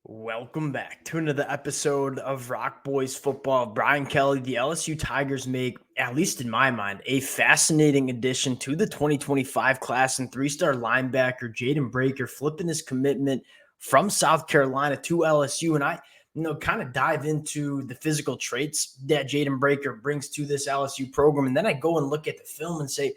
Welcome back to another episode of Rock Boys Football. Brian Kelly, the LSU Tigers make, at least in my mind, a fascinating addition to the 2025 class, and three-star linebacker Jaiden Braker flipping his commitment from South Carolina to LSU. And I kind of dive into the physical traits that Jaiden Braker brings to this LSU program. And then I go and look at the film and say,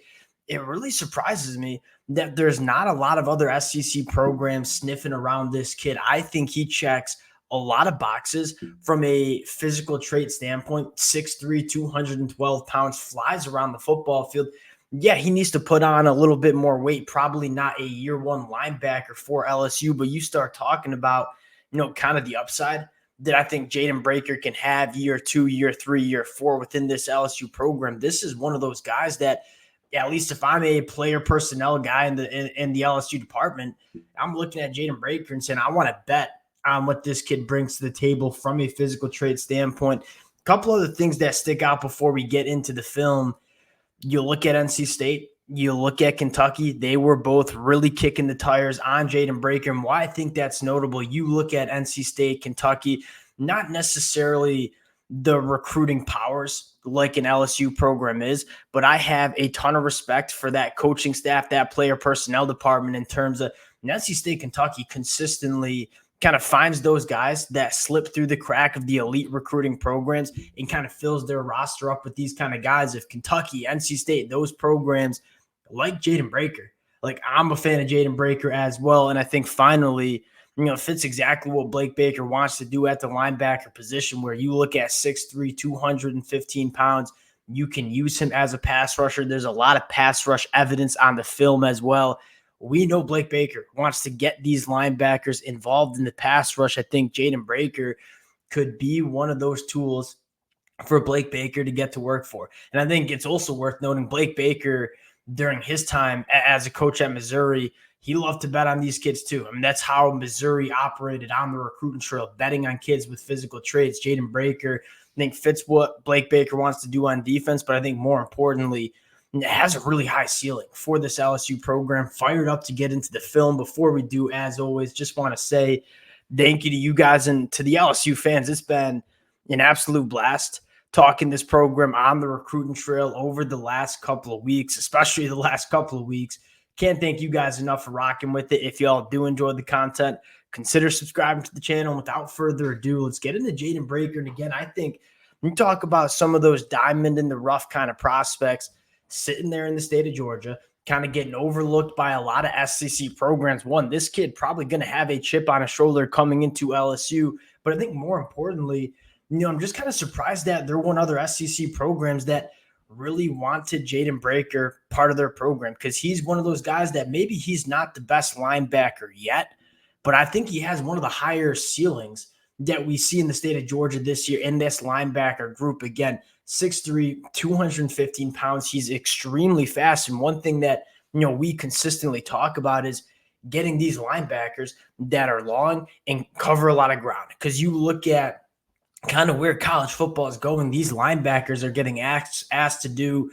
it really surprises me that there's not a lot of other SEC programs sniffing around this kid. I think he checks a lot of boxes from a physical trait standpoint. 6'3", 212 pounds, flies around the football field. Yeah, he needs to put on a little bit more weight. Probably not a year one linebacker for LSU, but you start talking about, kind of the upside that I think Jaiden Braker can have year 2, year 3, year 4 within this LSU program. This is one of those guys that, at least if I'm a player personnel guy in the LSU department, I'm looking at Jaiden Braker and saying, I want to bet on what this kid brings to the table from a physical trait standpoint. A couple other things that stick out before we get into the film. You look at NC State, you look at Kentucky. They were both really kicking the tires on Jaiden Braker. And why I think that's notable, you look at NC State, Kentucky, not necessarily the recruiting powers like an LSU program is, but I have a ton of respect for that coaching staff, that player personnel department in terms of NC State, Kentucky consistently kind of finds those guys that slip through the crack of the elite recruiting programs and kind of fills their roster up with these kind of guys. If Kentucky, NC State, those programs like Jaiden Braker, like I'm a fan of Jaiden Braker as well. And I think finally, fits exactly what Blake Baker wants to do at the linebacker position, where you look at 6'3", 215 pounds. You can use him as a pass rusher. There's a lot of pass rush evidence on the film as well. We know Blake Baker wants to get these linebackers involved in the pass rush. I think Jaiden Braker could be one of those tools for Blake Baker to get to work for. And I think it's also worth noting Blake Baker, during his time as a coach at Missouri, he loved to bet on these kids too. I mean, that's how Missouri operated on the recruiting trail, betting on kids with physical traits. Jaiden Braker, I think, fits what Blake Baker wants to do on defense, but I think more importantly, it has a really high ceiling for this LSU program. Fired up to get into the film. Before we do, as always, just want to say thank you to you guys and to the LSU fans. It's been an absolute blast talking this program on the recruiting trail over the last couple of weeks, especially the last couple of weeks. Can't thank you guys enough for rocking with it. If y'all do enjoy the content, consider subscribing to the channel. And without further ado, let's get into Jaiden Braker. And again, I think we talk about some of those diamond in the rough kind of prospects sitting there in the state of Georgia, kind of getting overlooked by a lot of SEC programs. One, this kid probably going to have a chip on his shoulder coming into LSU. But I think more importantly, I'm just kind of surprised that there weren't other SEC programs that really wanted Jaiden Braker part of their program, because he's one of those guys that maybe he's not the best linebacker yet, but I think he has one of the higher ceilings that we see in the state of Georgia this year in this linebacker group. Again, 6'3", 215 pounds. He's extremely fast. And one thing that, we consistently talk about is getting these linebackers that are long and cover a lot of ground. Because you look at kind of where college football is going, these linebackers are getting asked to do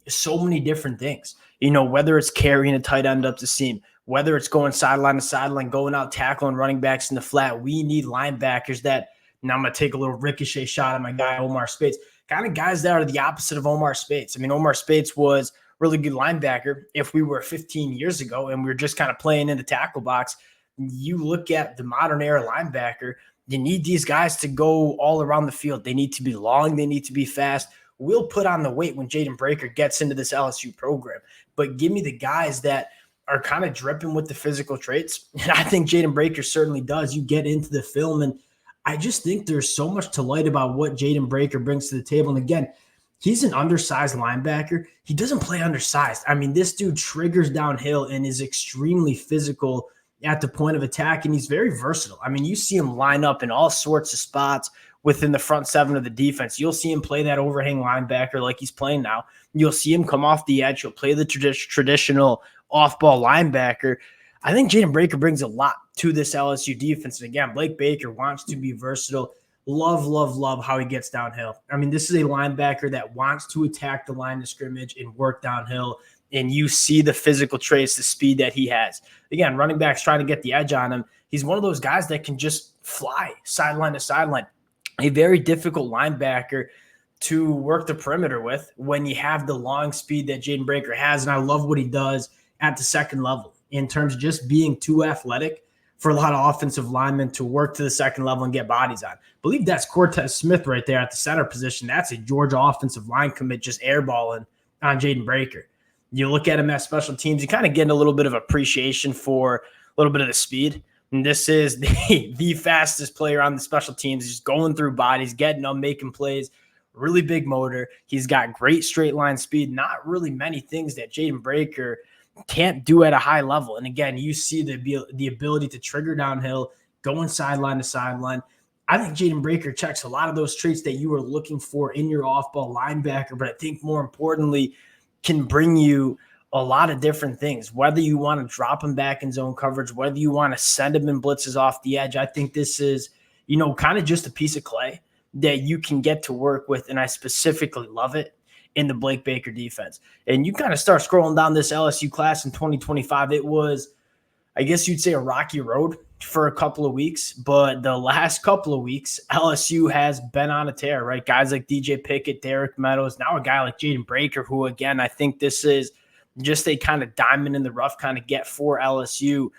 so many different things, whether it's carrying a tight end up the seam, whether it's going sideline to sideline, going out tackling running backs in the flat. We need linebackers that, now I'm going to take a little ricochet shot at my guy, Omar Speights, kind of guys that are the opposite of Omar Speights. I mean, Omar Speights was a really good linebacker if we were 15 years ago and we were just kind of playing in the tackle box. You look at the modern era linebacker, you need these guys to go all around the field. They need to be long. They need to be fast. We'll put on the weight when Jaiden Braker gets into this LSU program. But give me the guys that are kind of dripping with the physical traits. And I think Jaiden Braker certainly does. You get into the film, and I just think there's so much to like about what Jaiden Braker brings to the table. And again, he's an undersized linebacker. He doesn't play undersized. I mean, this dude triggers downhill and is extremely physical at the point of attack, and he's very versatile. I mean, you see him line up in all sorts of spots within the front seven of the defense. You'll see him play that overhang linebacker like he's playing now. You'll see him come off the edge. He'll play the traditional off-ball linebacker. I think Jaiden Braker brings a lot to this LSU defense. And again, Blake Baker wants to be versatile. Love how he gets downhill. I mean, this is a linebacker that wants to attack the line of scrimmage and work downhill. And you see the physical traits, the speed that he has. Again, running backs trying to get the edge on him. He's one of those guys that can just fly sideline to sideline. A very difficult linebacker to work the perimeter with when you have the long speed that Jaiden Braker has. And I love what he does at the second level in terms of just being too athletic for a lot of offensive linemen to work to the second level and get bodies on. I believe that's Cortez Smith right there at the center position. That's a Georgia offensive line commit just airballing on Jaiden Braker. You look at him at special teams, you kind of get a little bit of appreciation for a little bit of the speed. And this is the fastest player on the special teams. He's just going through bodies, getting up, making plays. Really big motor. He's got great straight line speed. Not really many things that Jaiden Braker can't do at a high level. And again, you see the ability to trigger downhill, going sideline to sideline. I think Jaiden Braker checks a lot of those traits that you were looking for in your off-ball linebacker, but I think more importantly, can bring you a lot of different things, whether you want to drop him back in zone coverage, whether you want to send him in blitzes off the edge. I think this is, kind of just a piece of clay that you can get to work with. And I specifically love it in the Blake Baker defense. And you kind of start scrolling down this LSU class in 2025. It was, I guess you'd say, a rocky road for a couple of weeks, but the last couple of weeks, LSU has been on a tear, right? Guys like DJ Pickett, Derek Meadows, now a guy like Jaiden Braker, who, again, I think this is just a kind of diamond in the rough kind of get for LSU.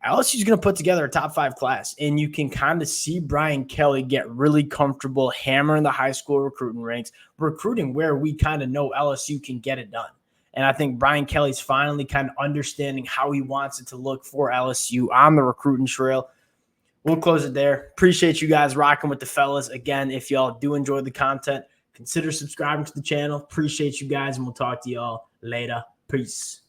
LSU's going to put together a top 5 class, and you can kind of see Brian Kelly get really comfortable hammering the high school recruiting ranks, recruiting where we kind of know LSU can get it done. And I think Brian Kelly's finally kind of understanding how he wants it to look for LSU on the recruiting trail. We'll close it there. Appreciate you guys rocking with the fellas. Again, if y'all do enjoy the content, consider subscribing to the channel. Appreciate you guys, and we'll talk to y'all later. Peace.